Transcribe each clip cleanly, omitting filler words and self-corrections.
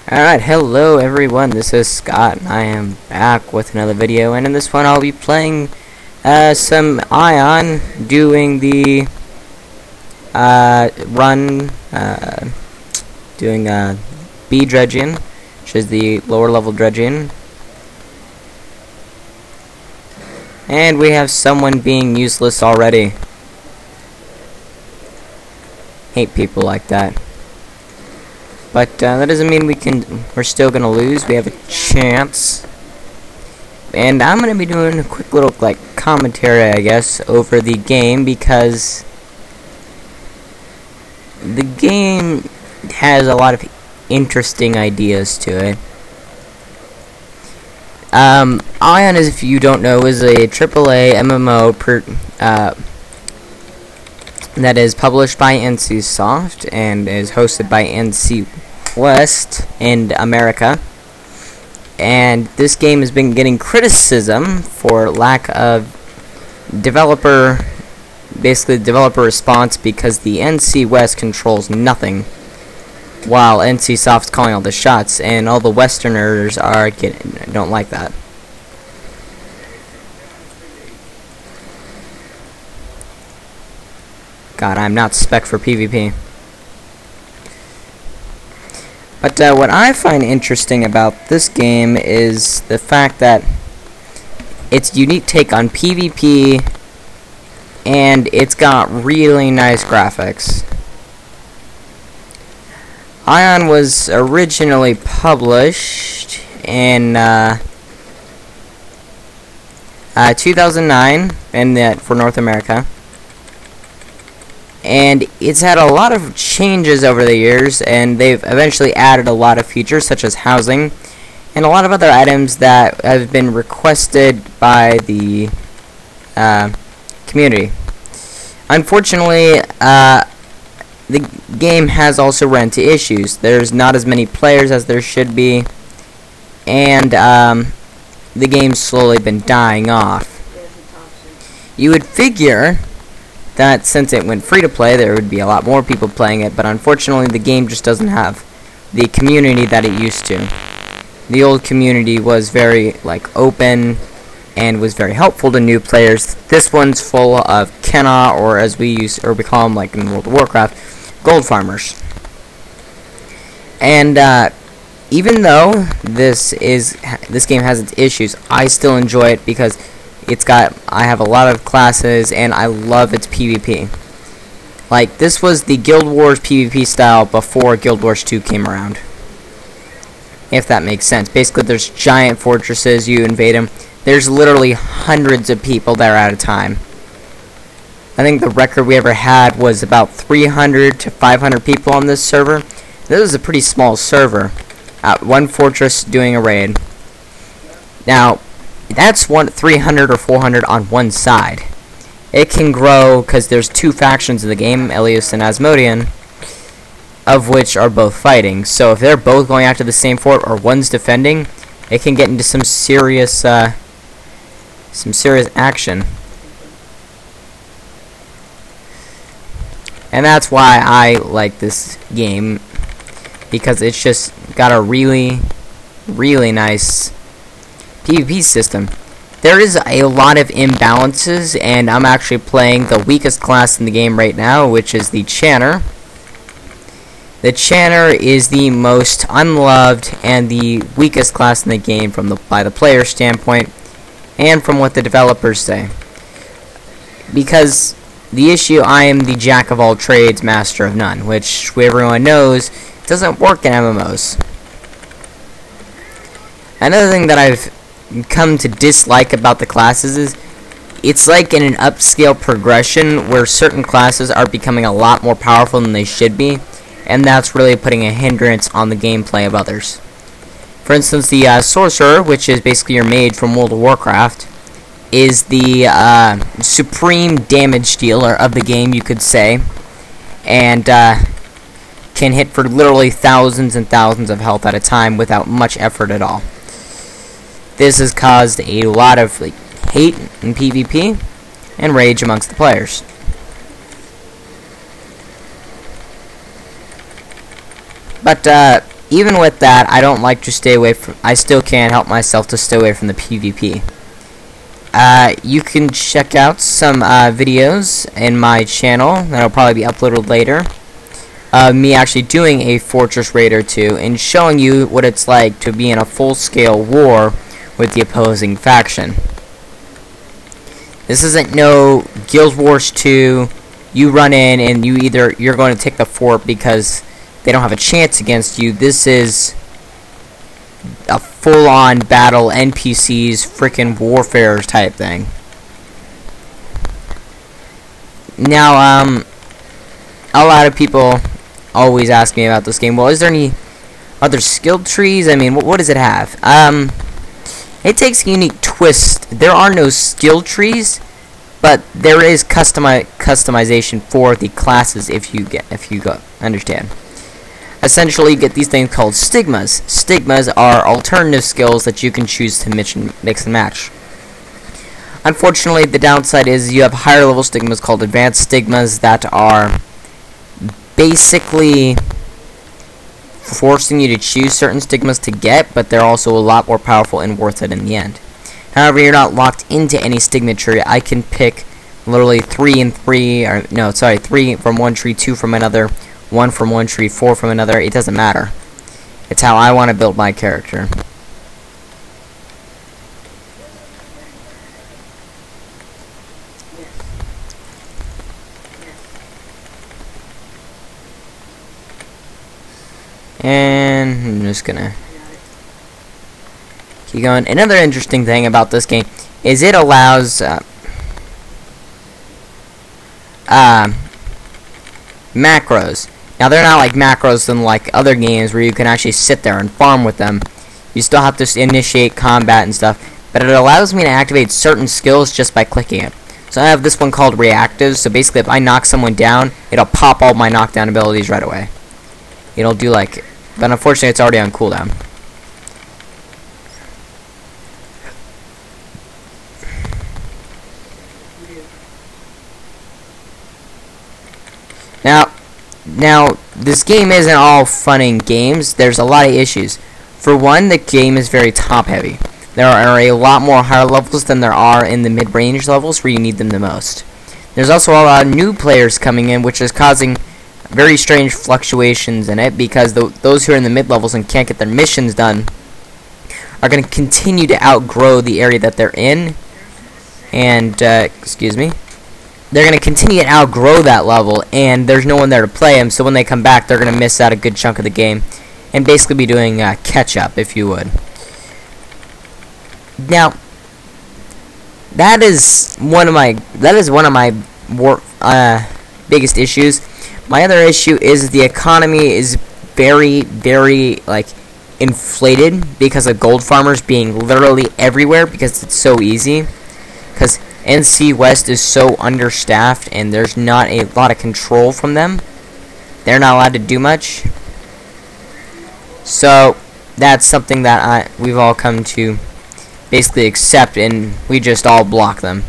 Alright, hello everyone, this is Scott, and I am back with another video, and in this one I'll be playing some Aion, doing the doing B dredging, which is the lower level dredging. And we have someone being useless already. Hate people like that. But that doesn't mean we're still gonna lose. We have a chance. And I'm gonna be doing a quick little commentary, I guess, over the game, because the game has a lot of interesting ideas to it. Aion, if you don't know, is a AAA MMO that is published by NCSoft and is hosted by NC West in America. And this game has been getting criticism for lack of developer response, because the NC West controls nothing, while NCSoft's calling all the shots, and all the Westerners don't like that. God, I'm not spec for PvP. But what I find interesting about this game is the fact that it's a unique take on PvP, and it's got really nice graphics. Aion was originally published in 2009 for North America. And it's had a lot of changes over the years, and they've eventually added a lot of features such as housing and a lot of other items that have been requested by the community. Unfortunately, the game has also run into issues. There's not as many players as there should be, and the game's slowly been dying off. You would figure that since it went free to play, there would be a lot more people playing it, but unfortunately the game just doesn't have the community that it used to. The old community was very open and was very helpful to new players. This one's full of Kenna, or as we call them in World of Warcraft, gold farmers. And even though this game has its issues, I still enjoy it because I have a lot of classes, and I love its PvP. This was the Guild Wars PvP style before Guild Wars 2 came around, if that makes sense. Basically, there's giant fortresses, you invade them. There's literally hundreds of people there at a time. I think the record we ever had was about 300 to 500 people on this server. This is a pretty small server. One fortress doing a raid. Now, that's 300 or 400 on one side. It can grow because there's two factions in the game, Elios and Asmodean, of which are both fighting. So if they're both going after the same fort, or one's defending, it can get into some serious action. And that's why I like this game, because it's just got a really, really nice PvP system. There is a lot of imbalances, and I'm actually playing the weakest class in the game right now, which is the Channer. The Channer is the most unloved and the weakest class in the game by the player standpoint, and from what the developers say. Because the issue, I am the jack of all trades, master of none, which everyone knows doesn't work in MMOs. Another thing that I've come to dislike about the classes is it's like in an upscale progression where certain classes are becoming a lot more powerful than they should be, and that's really putting a hindrance on the gameplay of others. For instance, the sorcerer, which is basically your mage from World of Warcraft, is the supreme damage dealer of the game, you could say, and can hit for literally thousands and thousands of health at a time without much effort at all. This has caused a lot of hate in PvP and rage amongst the players. But even with that, I don't like to stay away from. I still can't help myself to stay away from the PvP. You can check out some videos in my channel that'll probably be uploaded later. Me actually doing a Fortress Raid or 2 and showing you what it's like to be in a full-scale war with the opposing faction. This isn't no Guild Wars 2. You run in and you're going to take the fort because they don't have a chance against you. This is a full-on battle, NPCs, frickin' warfare type thing. Now, a lot of people always ask me about this game. Well, is there any other skill trees? I mean, what does it have? It takes a unique twist. There are no skill trees, but there is customization for the classes if you understand. Essentially, you get these things called stigmas. Stigmas are alternative skills that you can choose to mix and match. Unfortunately, the downside is you have higher level stigmas called advanced stigmas that are basically forcing you to choose certain stigmas to get, but they're also a lot more powerful and worth it in the end. However, you're not locked into any stigma tree. I can pick literally 3 and 3, or no, sorry, 3 from one tree, 2 from another, 1 from one tree, 4 from another. It doesn't matter. It's how I want to build my character. And I'm just gonna keep going. Another interesting thing about this game is it allows macros. Now they're not like macros in like other games where you can actually sit there and farm with them. You still have to initiate combat and stuff, but it allows me to activate certain skills just by clicking it. So I have this one called reactive. So basically if I knock someone down, it'll pop all my knockdown abilities right away. It'll do like, but unfortunately it's already on cooldown. Now, this game isn't all fun and games. There's a lot of issues. For one, the game is very top-heavy. There are a lot more higher levels than there are in the mid-range levels where you need them the most. There's also a lot of new players coming in, which is causing very strange fluctuations in it, because those who are in the mid-levels and can't get their missions done are going to continue to outgrow the area that they're in. And, excuse me. They're going to continue to outgrow that level, and there's no one there to play them, so when they come back, they're going to miss out a good chunk of the game, and basically be doing catch-up, if you would. Now, that is one of my biggest issues. My other issue is the economy is very, very, like, inflated because of gold farmers being literally everywhere because it's so easy. Because NC West is so understaffed and there's not a lot of control from them. They're not allowed to do much. So that's something that we've all come to basically accept, and we just all block them.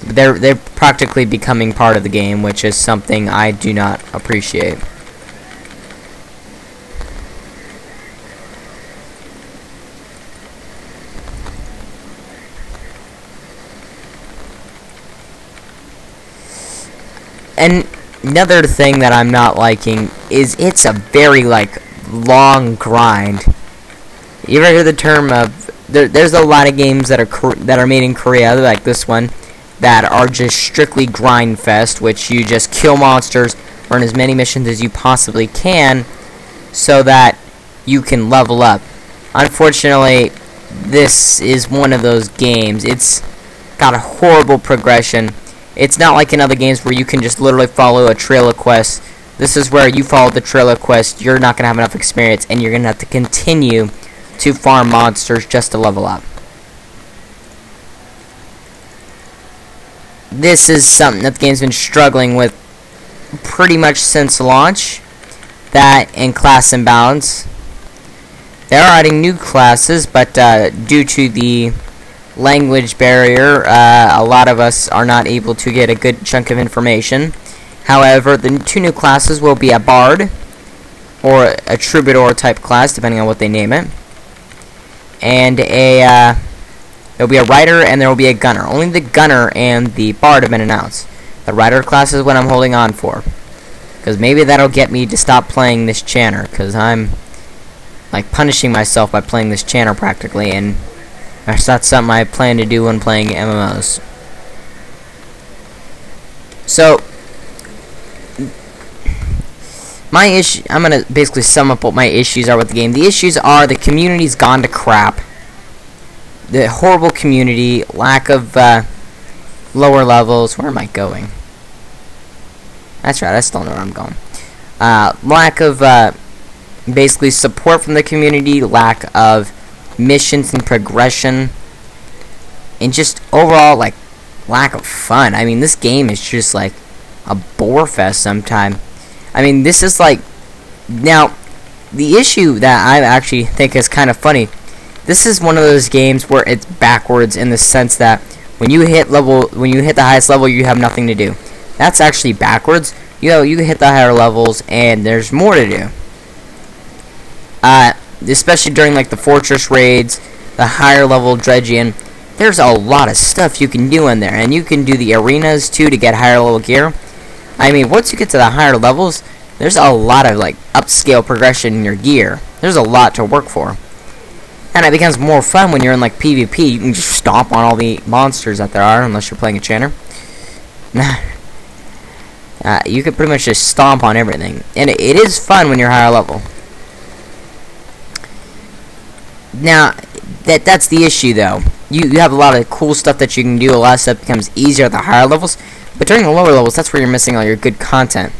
They're practically becoming part of the game, which is something I do not appreciate. And another thing that I'm not liking is it's a very, like, long grind. You ever hear the term of there's a lot of games that are made in Korea, like this one, that are just strictly grind fest, which you just kill monsters, run as many missions as you possibly can so that you can level up. Unfortunately, this is one of those games. It's got a horrible progression. It's not like in other games where you can just literally follow a trail of quests. This is where you follow the trail of quests, you're not going to have enough experience, and you're going to have to continue to farm monsters just to level up. This is something that the game's been struggling with pretty much since launch. That and class imbalance. They are adding new classes, but due to the language barrier, a lot of us are not able to get a good chunk of information. However, the 2 new classes will be a bard or a troubadour type class, depending on what they name it. And there'll be a rider and there will be a gunner. Only the gunner and the bard have been announced. The rider class is what I'm holding on for, because maybe that'll get me to stop playing this chanter, because I'm like punishing myself by playing this chanter practically, and that's not something I plan to do when playing MMOs. So my issue, I'm gonna basically sum up what my issues are with the game. The issues are the community's gone to crap. The horrible community, lack of lower levels. Where am I going? That's right, I still know where I'm going. Lack of basically support from the community, lack of missions and progression, and just overall like lack of fun. I mean, this game is just like a bore fest sometimes. I mean, this is like, now the issue that I actually think is kind of funny, this is one of those games where it's backwards in the sense that when you hit the highest level, you have nothing to do. That's actually backwards. You know, you hit the higher levels and there's more to do. Especially during like the fortress raids, the higher level dredging, there's a lot of stuff you can do in there, and you can do the arenas too to get higher level gear. I mean, once you get to the higher levels, there's a lot of like upscale progression in your gear. There's a lot to work for. And it becomes more fun when you're in like PvP. You can just stomp on all the monsters that there are, unless you're playing a chanter. You can pretty much just stomp on everything. And it is fun when you're higher level. Now, that's the issue though. You have a lot of cool stuff that you can do. A lot of stuff becomes easier at the higher levels. But during the lower levels, that's where you're missing all your good content.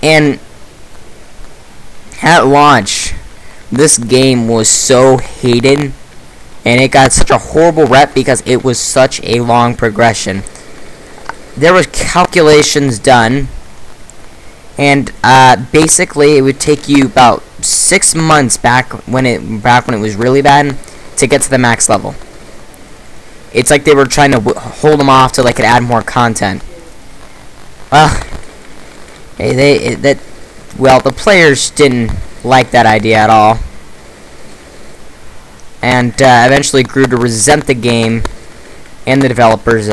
And at launch, this game was so hated, and it got such a horrible rep because it was such a long progression. There was calculations done, and basically it would take you about 6 months back when it was really bad to get to the max level. It's like they were trying to hold them off till they could add more content. Well, the players didn't like that idea at all, and eventually grew to resent the game and the developers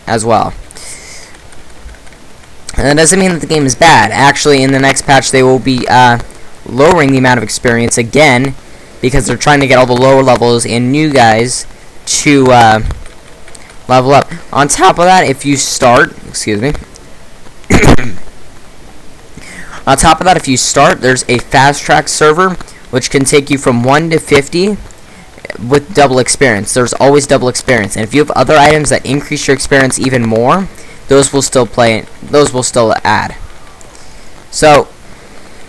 as well. And that doesn't mean that the game is bad. Actually, in the next patch, they will be lowering the amount of experience again, because they're trying to get all the lower levels and new guys to level up. On top of that, if you start, on top of that, if you start, there's a fast track server which can take you from 1 to 50 with double experience. There's always double experience, and if you have other items that increase your experience even more, those will still add. So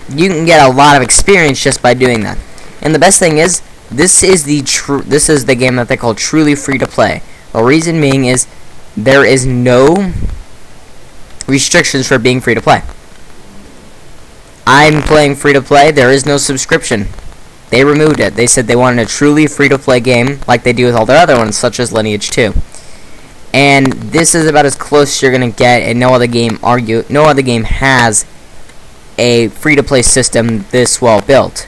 you can get a lot of experience just by doing that. And the best thing is, this is the game that they call truly free to play. The reason being is there is no restrictions for being free to play. I'm playing free to play. There is no subscription. They removed it. They said they wanted a truly free to play game like they do with all their other ones, such as Lineage 2. And this is about as close as you're gonna get, and no other game has a free to play system this well built.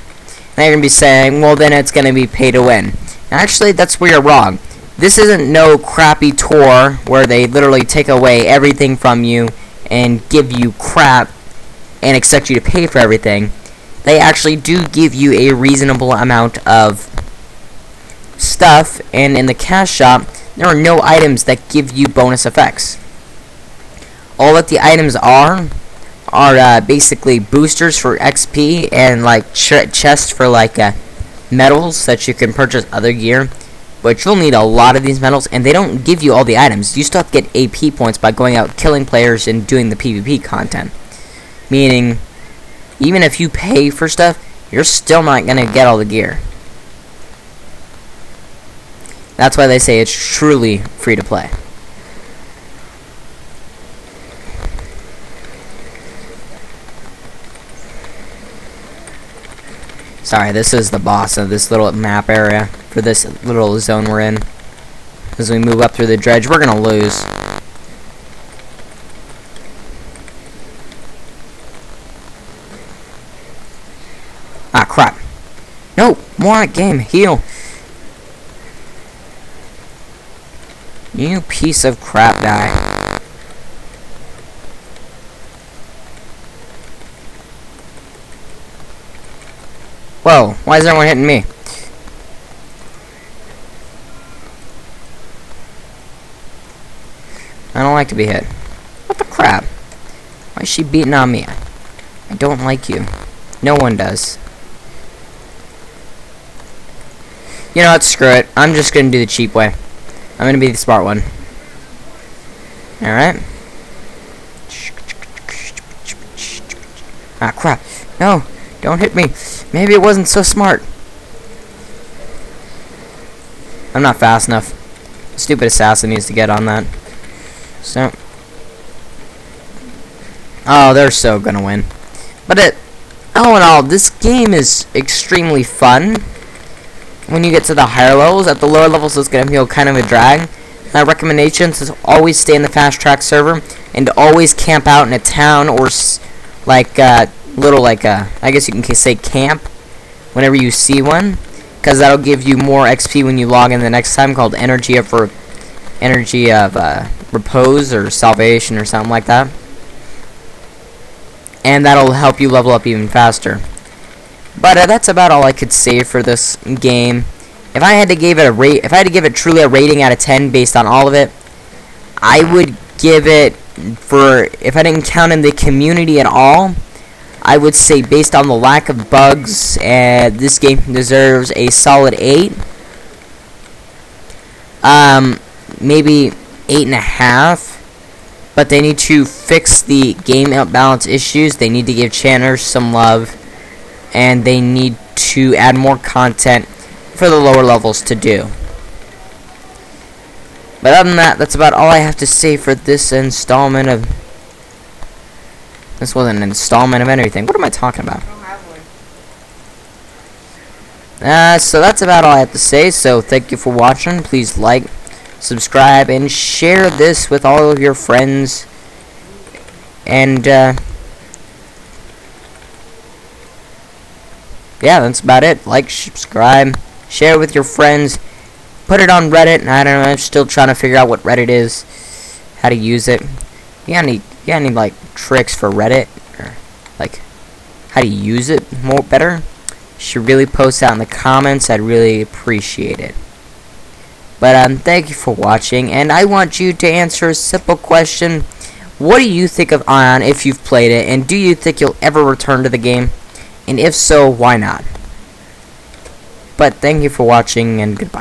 Now you're gonna be saying, well, then it's gonna be pay to win. Actually, that's where you're wrong. This isn't no crappy tour where they literally take away everything from you and give you crap and expect you to pay for everything. They actually do give you a reasonable amount of stuff, and in the cash shop, there are no items that give you bonus effects. All that the items are basically boosters for XP and like chests for like medals that you can purchase other gear. But you'll need a lot of these medals, and they don't give you all the items. You still have to get AP points by going out killing players and doing the PvP content. Meaning, even if you pay for stuff, you're still not going to get all the gear. That's why they say it's truly free to play. Sorry, this is the boss of this little map area for this little zone we're in. As we move up through the dredge, we're gonna lose. crap. No, more game. Heal. You piece of crap, die. Whoa, why is everyone hitting me? I don't like to be hit. What the crap? Why is she beating on me? I don't like you. No one does. You know what? Screw it. I'm just gonna do the cheap way. I'm gonna be the smart one. Alright. Ah, crap. No! Don't hit me! Maybe it wasn't so smart. I'm not fast enough. Stupid assassin needs to get on that. So. Oh, they're so gonna win. But all in all, this game is extremely fun. When you get to the higher levels, at the lower levels it's going to feel kind of a drag. My recommendations is always stay in the fast track server and always camp out in a town or like I guess you can say camp whenever you see one, because that'll give you more XP when you log in the next time, called energy of repose or salvation or something like that, and that'll help you level up even faster. But that's about all I could say for this game. If I had to give it truly a rating out of 10 based on all of it, I would give it, if I didn't count in the community at all, I would say based on the lack of bugs, this game deserves a solid 8. Maybe 8.5. But they need to fix the game balance issues. They need to give channers some love. And they need to add more content for the lower levels to do. But other than that, that's about all I have to say for this installment of... This wasn't an installment of anything. What am I talking about? So that's about all I have to say. So thank you for watching. Please like, subscribe, and share this with all of your friends. And, yeah, that's about it. Like, subscribe, share it with your friends, put it on Reddit. I don't know, I'm still trying to figure out what Reddit is, how to use it. You got any like tricks for Reddit, or like how to use it better? You should really post that in the comments. I'd really appreciate it. But thank you for watching, and I want you to answer a simple question: what do you think of Aion if you've played it, and do you think you'll ever return to the game? And if so, why not? But thank you for watching, and goodbye.